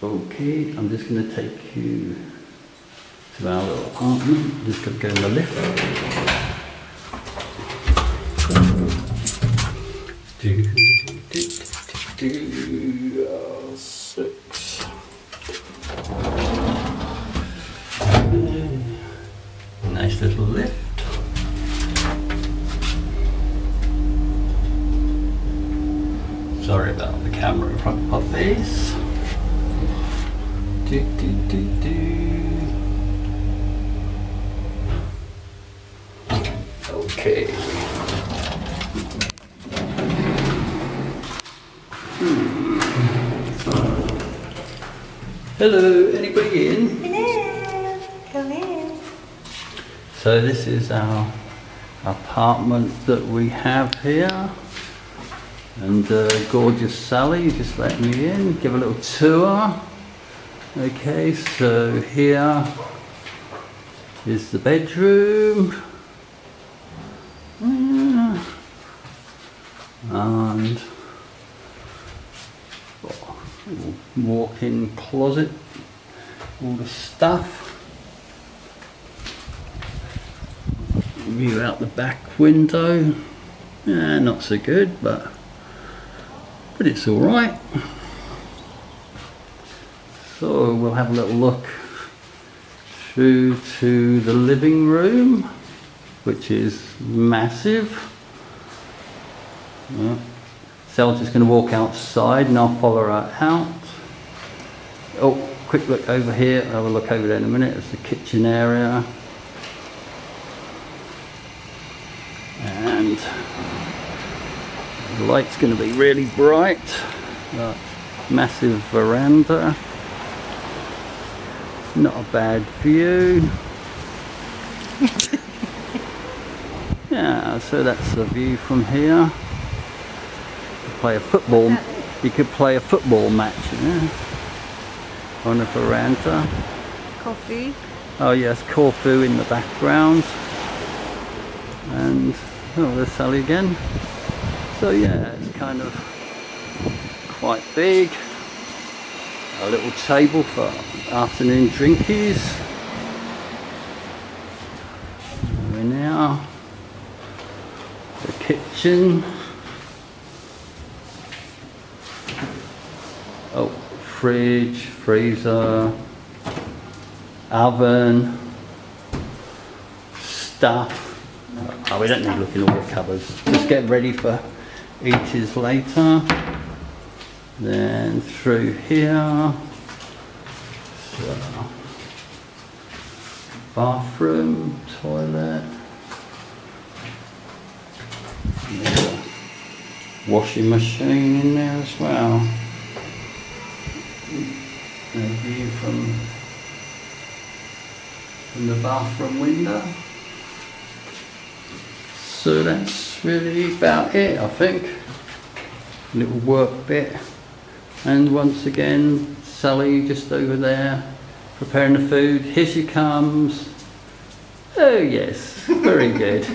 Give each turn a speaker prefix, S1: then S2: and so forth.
S1: Okay, I'm just going to take you to our little apartment. Just going to go in the lift. Six. Nice little lift. Sorry about the camera in front of my face. Okay. Hello, anybody in?
S2: Hello, come in.
S1: So this is our apartment that we have here. And gorgeous Sally just let me in, give a little tour. Okay, so here is the bedroom. And walk-in closet, all the stuff. View out the back window. Not so good, but it's all right. So we'll have a little look through to the living room, which is massive. Sal's just going to walk outside and I'll follow her out. Oh, quick look over here. I'll have a look over there in a minute. It's the kitchen area. And the light's going to be really bright. Massive veranda. Not a bad view. Yeah, so that's the view from here. You could play a football match, on the veranda.
S2: Coffee.
S1: Oh yes, Corfu in the background. And oh, there's Sally again. So yeah, it's kind of quite big. A little table for afternoon drinkies. There we now. The kitchen. Oh, fridge, freezer, oven, stuff. Oh, we don't need to look in all the cupboards. Just get ready for eaters later. Then through here, so bathroom, toilet, there's a washing machine in there as well. A view from the bathroom window. So that's really about it, I think. Little work bit. And once again, Sally just over there preparing the food. Here she comes. Oh yes, very good.